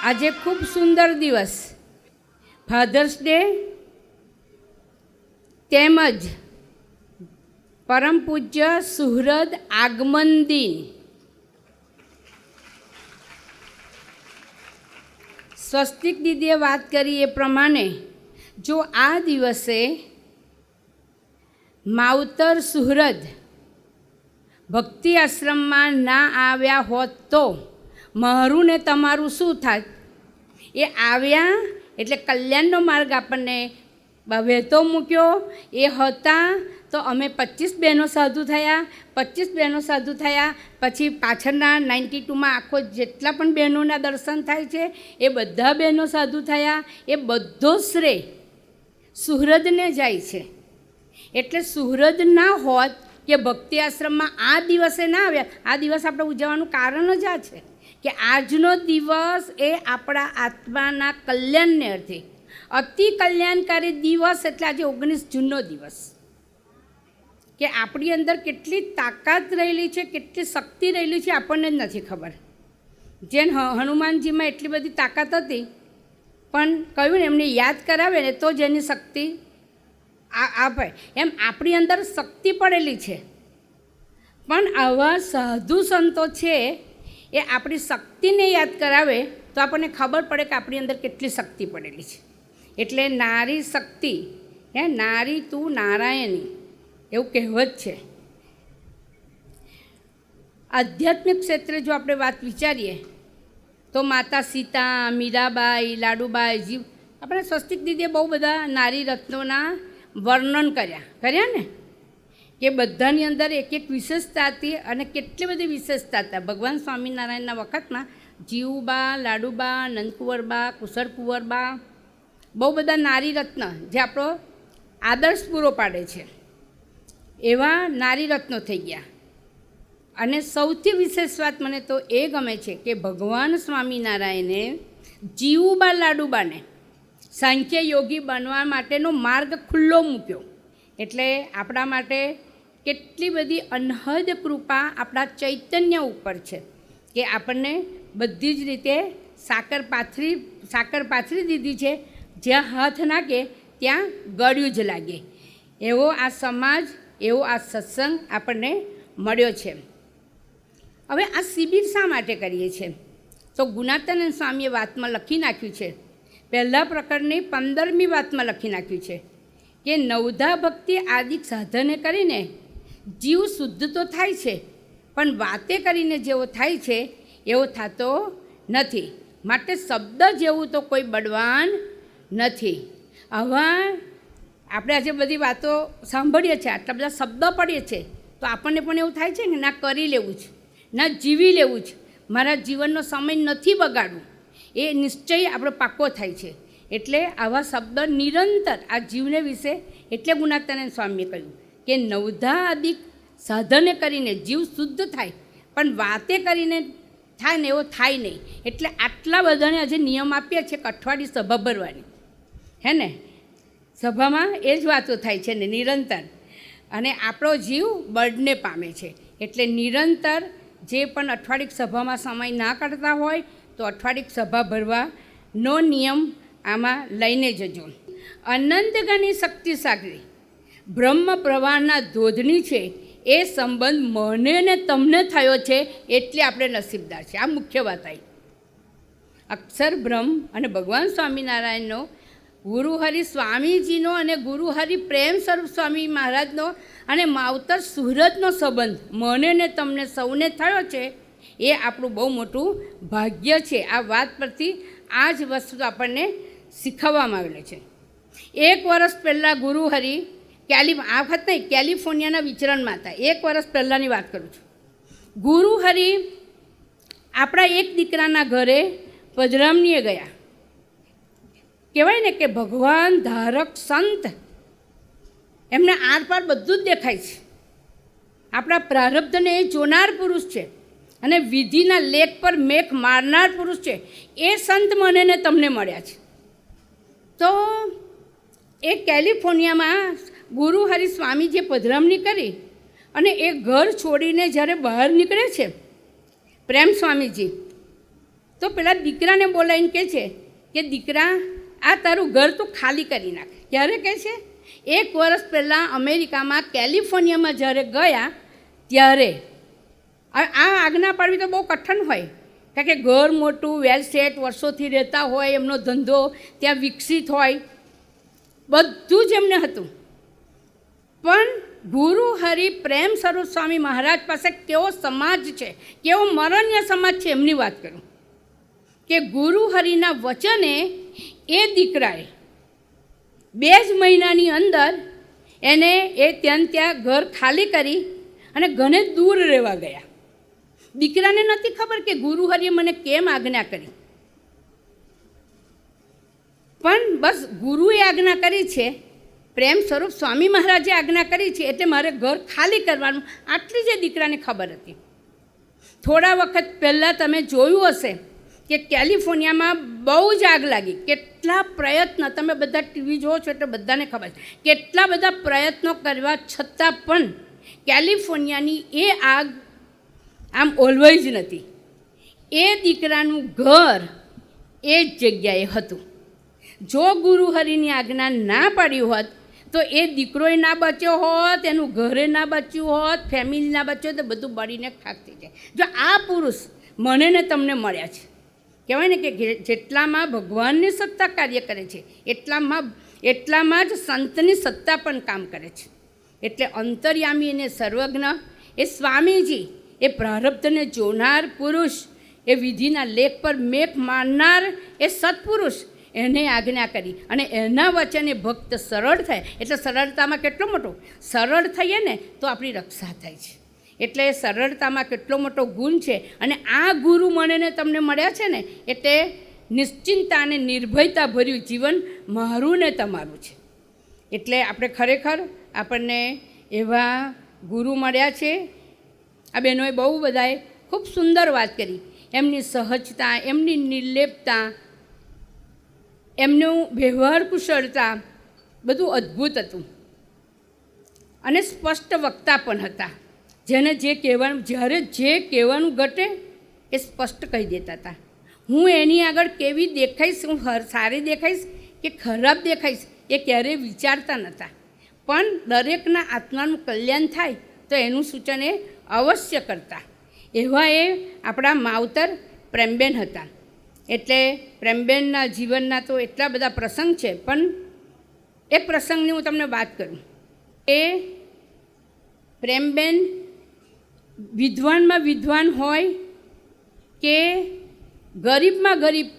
આજે ખૂબ સુંદર દિવસ, ફાધર્સ ડે તેમજ પરમ પૂજ્ય સુહૃદ આગમન દિન. સ્વસ્તિક દીદીએ વાત કરી એ પ્રમાણે જો આ દિવસે માવતર સુહૃદ ભક્તિ આશ્રમમાં ના આવ્યા હોત તો મારું ને તમારું શું થાત? એ આવ્યા એટલે કલ્યાણનો માર્ગ આપણને વહેતો મૂક્યો. એ હતા તો અમે 25 બહેનો સાધુ થયા. 25 બહેનો સાધુ થયા પછી પાછળના 92માં આખો જેટલા પણ બહેનોના દર્શન થાય છે એ બધા બહેનો સાધુ થયા. એ બધો શ્રેય સુહૃદને જાય છે. એટલે સુહૃદ ના હોત કે ભક્તિ આશ્રમમાં આ દિવસે ના આવ્યા, આ દિવસ આપણે ઉજવવાનું કારણ જ આ છે કે આજનો દિવસ એ આપણા આત્માના કલ્યાણને અર્થે અતિ કલ્યાણકારી દિવસ. એટલે આજે 19 જૂનનો દિવસ કે આપણી અંદર કેટલી તાકાત રહેલી છે, કેટલી શક્તિ રહેલી છે આપણને જ નથી ખબર. જેમ હનુમાનજીમાં એટલી બધી તાકાત હતી પણ કહ્યું ને એમને યાદ કરાવે ને તો જ એની શક્તિ આપે, એમ આપણી અંદર શક્તિ પડેલી છે. પણ આવા સાધુ સંતો છે એ આપણી શક્તિને યાદ કરાવે તો આપણને ખબર પડે કે આપણી અંદર કેટલી શક્તિ પડેલી છે. એટલે નારી શક્તિ, નારી તું નારાયણી એવું કહેવત છે. આધ્યાત્મિક ક્ષેત્રે જો આપણે વાત વિચારીએ તો માતા સીતા, મીરાબાઈ, લાડુબાઈ, આપણે સ્વસ્તિક દીદીએ બહુ બધા નારી રત્નોના વર્ણન કર્યા ને કે બધાની અંદર એક એક વિશેષતા હતી અને કેટલી બધી વિશેષતા હતા. ભગવાન સ્વામિનારાયણના વખતમાં જીવુબા, લાડુબા, નંદકુંવરબા, કુશળકુંવરબા, બહુ બધા નારી રત્ન જે આપણો આદર્શ પૂરો પાડે છે એવા નારી રત્નો થઈ ગયા. અને સૌથી વિશેષ વાત મને તો એ ગમે છે કે ભગવાન સ્વામિનારાયણે જીવુબા, લાડુબાને સાંખ્ય યોગી બનવા માટેનો માર્ગ ખુલ્લો મૂક્યો. એટલે આપણા માટે કેટલી બધી અનહદ કૃપા આપણા ચૈતન્ય ઉપર છે કે આપણને બધી જ રીતે સાકર પાથરી દીધી છે. જ્યાં હાથ નાખે ત્યાં ગળ્યું જ લાગે એવો આ સમાજ, એવો આ સત્સંગ આપણને મળ્યો છે. હવે આ શિબિર શા માટે કરીએ છીએ તો ગુણાતીતાનંદ સ્વામીએ વાતમાં લખી નાખ્યું છે, પહેલા પ્રકરણની 15મી વાતમાં લખી નાખ્યું છે કે નવધા ભક્તિ આદિ સાધને કરીને જીવ શુદ્ધ તો થાય છે પણ વાતે કરીને જેવો થાય છે એવો થતો નથી. માટે શબ્દ જેવું તો કોઈ બળવાન નથી. આવા આપણે આજે બધી વાતો સાંભળીએ છીએ, આટલા બધા શબ્દ પડીએ છીએ તો આપણને પણ એવું થાય છે કે ના કરી લેવું છે, ના જીવી લેવું છે, મારા જીવનનો સમય નથી બગાડવું, એ નિશ્ચય આપણો પાક્કો થાય છે. એટલે આવા શબ્દ નિરંતર આ જીવને વિશે એટલે ગુણાતીતાનંદ સ્વામીએ કહ્યું કે નવધા આદિ સાધને કરીને જીવ શુદ્ધ થાય પણ વાતે કરીને થાય ને એવો થાય નહીં. એટલે આટલા બધાને આજે નિયમ આપીએ છીએ કે અઠવાડિયે સભા ભરવાની, હે ને, સભામાં એ જ વાતો થાય છે ને નિરંતર, અને આપણો જીવ બળને પામે છે. એટલે નિરંતર જે પણ અઠવાડિક સભામાં સમય ના કાઢતા હોય તો અઠવાડિક સભા ભરવાનો નિયમ આમાં લઈને જજો. અનંતગણી શક્તિશાળી બ્રહ્મ પ્રવાહના ધોધની છે એ સંબંધ મને ને તમને થયો છે એટલે આપણે નસીબદાર છે. આ મુખ્ય વાત આવી. અક્ષર બ્રહ્મ અને ભગવાન સ્વામિનારાયણનો, ગુરુહરિ સ્વામીજીનો અને ગુરુહરિ પ્રેમ સ્વરૂપ સ્વામી મહારાજનો અને માવતર સુહૃદનો સંબંધ મને ને તમને સૌને થયો છે એ આપણું બહુ મોટું ભાગ્ય છે. આ વાત પરથી આ જ વસ્તુ આપણને શીખવવામાં આવેલું છે. 1 વર્ષ પહેલાં ગુરુહરિ આ વખત નહીં, કેલિફોર્નિયાના વિચરણમાં હતા. 1 વર્ષ પહેલાંની વાત કરું છું. ગુરુહરિ આપણા એક દીકરાના ઘરે પધરામણીએ ગયા. કહેવાય ને કે ભગવાન ધારક સંત, એમને આરપાર બધું જ દેખાય છે. આપણા પ્રારબ્ધને એ જોનાર પુરુષ છે અને વિધિના લેખ પર મેખ મારનાર પુરુષ છે. એ સંત મને ને તમને મળ્યા છે. તો એ કેલિફોર્નિયામાં ગુરુહરિ સ્વામીજીએ પધરામણી કરી અને એ ઘર છોડીને જ્યારે બહાર નીકળે છે પ્રેમ સ્વામીજી, તો પેલા દીકરાને બોલાવીને કહે છે કે દીકરા આ તારું ઘર તું ખાલી કરી નાખ. ક્યારે કહે છે? 1 વર્ષ પહેલાં અમેરિકામાં કેલિફોર્નિયામાં જ્યારે ગયા ત્યારે. આ આજ્ઞા પાડવી તો બહુ કઠણ હોય, કારણ કે ઘર મોટું, વેલ સેટ, વર્ષોથી રહેતા હોય, એમનો ધંધો ત્યાં વિકસિત હોય, બધું જ એમને હતું. પણ ગુરુ હરિ પ્રેમ સ્વરૂપ સ્વામી મહારાજ પાસે કેવો સમાજ છે, કેવો મરણ્ય સમાજ છે એમની વાત કરું કે ગુરુ હરિના વચને એ દીકરાએ 2 જ મહિનાની અંદર એને ત્યાં ઘર ખાલી કરી અને ઘણે દૂર રહેવા ગયા. દીકરાને નથી ખબર કે ગુરુ હરિએ મને કેમ આજ્ઞા કરી, પણ બસ ગુરુએ આજ્ઞા કરી છે, પ્રેમ સ્વરૂપ સ્વામી મહારાજે આજ્ઞા કરી છે, એટલે મારે ઘર ખાલી કરવાનું, આટલી જે દીકરાને ખબર હતી. થોડા વખત પહેલાં તમે જોયું હશે કે કેલિફોર્નિયામાં બહુ જ આગ લાગી. કેટલા પ્રયત્ન, તમે બધા ટીવી જોવો છો એટલે બધાને ખબર છે, કેટલા બધા પ્રયત્નો કરવા છતાં પણ કેલિફોર્નિયાની એ આગ આમ ઓલવાઈ જ નથી. એ દીકરાનું ઘર એ જ જગ્યાએ હતું. જો ગુરુ હરિની આજ્ઞા ના પાડી હોત તો એ દીકરોય ના બચ્યો હોત, એનું ઘરે ના બચ્યું હોત, ફેમિલી ના બચ્યું હોત, તો બધું બળીને ખાક થઈ જાય. જો આ પુરુષ મને ને તમને મળ્યા છે, કહેવાય ને કે જેટલામાં ભગવાનની સત્તા કાર્ય કરે છે એટલામાં જ સંતની સત્તા પણ કામ કરે છે. એટલે અંતર્યામી અને સર્વજ્ઞ એ સ્વામીજી, એ પ્રારબ્ધને જોનાર પુરુષ, એ વિધિના લેખ પર મેઘ મારનાર એ સત્પુરુષ, એને આજ્ઞા કરી અને એના વચને ભક્ત સરળ થાય. એટલે સરળતામાં કેટલો મોટો સરળ થઈએ ને તો આપણી રક્ષા થાય છે. એટલે સરળતામાં કેટલો મોટો ગુણ છે. અને આ ગુરુ મને ને તમને મળ્યા છે ને એટલે નિશ્ચિંતા અને નિર્ભયતા ભર્યું જીવન મારું ને તમારું છે. એટલે આપણે ખરેખર આપણને એવા ગુરુ મળ્યા છે. આ બહેનોએ બહુ બધાએ ખૂબ સુંદર વાત કરી. એમની સહજતા, એમની નિર્લેપતા, એમનું વ્યવહાર કુશળતા બધું અદ્ભુત હતું અને સ્પષ્ટ વક્તા પણ હતા. જેને જે કહેવાનું, જ્યારે જે કહેવાનું ઘટે એ સ્પષ્ટ કહી દેતા હતા. હું એની આગળ કેવી દેખાઈશ, હું સારી દેખાઈશ કે ખરાબ દેખાઈશ એ ક્યારેય વિચારતા નહોતા. પણ દરેકના આત્માનું કલ્યાણ થાય તો એનું સૂચન એ અવશ્ય કરતા. એવા એ આપણા માવતર પ્રેમબેન હતા. એટલે પ્રેમબેનના જીવનના તો એટલા બધા પ્રસંગ છે, પણ એક પ્રસંગની હું તમને વાત કરું. એ પ્રેમબેન વિદ્વાનમાં વિદ્વાન હોય કે ગરીબમાં ગરીબ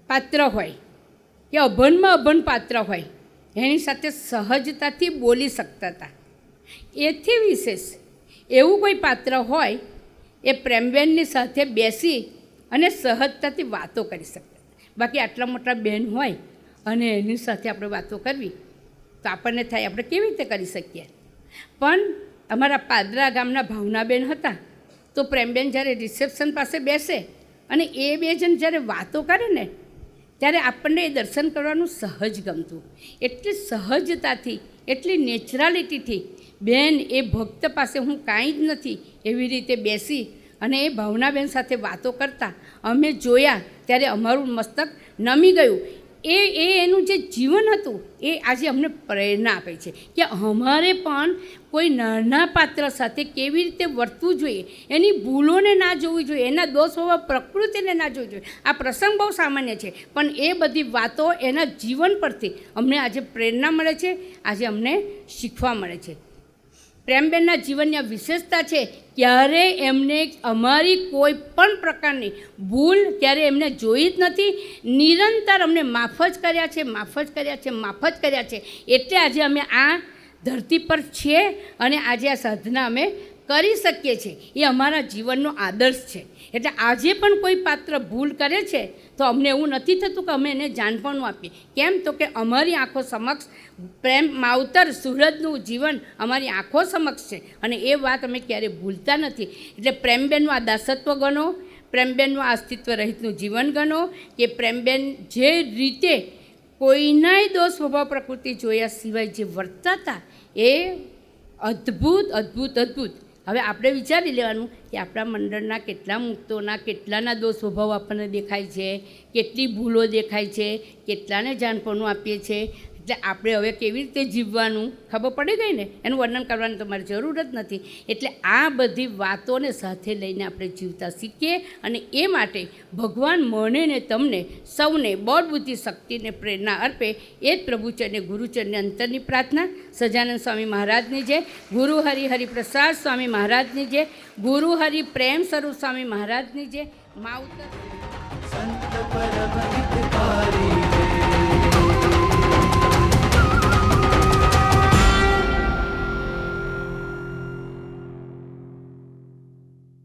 પાત્ર હોય કે અભણમાં અભણ પાત્ર હોય, એની સાથે સહજતાથી બોલી શકતા હતા. એથી વિશેષ એવું કોઈ પાત્ર હોય એ પ્રેમબેનની સાથે બેસી અને સહજતાથી વાતો કરી શકતા. બાકી આટલા મોટા બહેન હોય અને એની સાથે આપણે વાતો કરવી તો આપણને થાય આપણે કેવી રીતે કરી શકીએ. પણ અમારા પાદરા ગામના ભાવનાબેન હતા, તો પ્રેમબેન જ્યારે રિસેપ્શન પાસે બેસે અને એ 2 જણ જ્યારે વાતો કરે ને ત્યારે આપણને એ દર્શન કરવાનું સહજ ગમતું. એટલી સહજતાથી, એટલી નેચરાલિટીથી બેન એ ભક્ત પાસે હું કાંઈ જ નથી એવી રીતે બેસી અને એ ભાવનાબેન સાથે વાતો કરતા અમે જોયા ત્યારે અમારું મસ્તક નમી ગયું. એનું જે જીવન હતું એ આજે અમને પ્રેરણા આપે છે કે અમારે પણ કોઈ નાના પાત્ર સાથે કેવી રીતે વર્તવું જોઈએ, એની ભૂલોને ના જોવી જોઈએ, એના દોષ હોવા પ્રકૃતિને ના જોવી જોઈએ. આ પ્રસંગ બહુ સામાન્ય છે, પણ એ બધી વાતો એના જીવન પરથી અમને આજે પ્રેરણા મળે છે, આજે અમને શીખવા મળે છે. પ્રેમબેનના જીવનની આ વિશેષતા છે, ક્યારે એમને અમારી કોઈ પણ પ્રકારની ભૂલ ક્યારે એમને જોઈ જ નથી. નિરંતર અમને માફ જ કર્યા છે, માફ જ કર્યા છે, માફ જ કર્યા છે. એટલે આજે અમે આ ધરતી પર છીએ અને આજે આ સાધના અમે કરી શકીએ છીએ. એ અમારા જીવનનો આદર્શ છે. એટલે આજે પણ કોઈ પાત્ર ભૂલ કરે છે તો અમને એવું નથી થતું કે અમે એને જાણપણું આપીએ. કેમ તો કે અમારી આંખો સમક્ષ પ્રેમ માવતર સુરજનું જીવન અમારી આંખો સમક્ષ છે અને એ વાત અમે ક્યારેય ભૂલતા નથી. એટલે પ્રેમબેનનું આ દાસત્વ ગણો, પ્રેમબેનનું આ અસ્તિત્વ રહિતનું જીવન ગણો કે પ્રેમબેન જે રીતે કોઈનાય દોષ સ્વભાવ પ્રકૃતિ જોયા સિવાય જે વર્તાતા એ અદ્ભુત અદ્ભુત અદ્ભુત. હવે આપણે વિચારી લેવાનું કે આપણા મંડળના કેટલા મુક્તોના કેટલાના દોષ સ્વભાવ આપણને દેખાય છે, કેટલી ભૂલો દેખાય છે, કેટલાને જાણપણું આપીએ છીએ. એટલે આપણે હવે કેવી રીતે જીવવાનું ખબર પડી ગઈ ને, એનું વર્ણન કરવાની તમારી જરૂર જ નથી. એટલે આ બધી વાતોને સાથે લઈને આપણે જીવતા શીખીએ, અને એ માટે ભગવાન મને ને તમને સૌને બળ બુદ્ધિ શક્તિને પ્રેરણા અર્પે એ જ પ્રભુચરને ગુરુચરને અંતરની પ્રાર્થના. સજાનંદ સ્વામી મહારાજની જય, ગુરુ હરિ હરિપ્રસાદ સ્વામી મહારાજની જય, ગુરુ હરિ પ્રેમ સ્વરૂપ સ્વામી મહારાજની જય. માવતર સંત પરમ હિતકારી જય.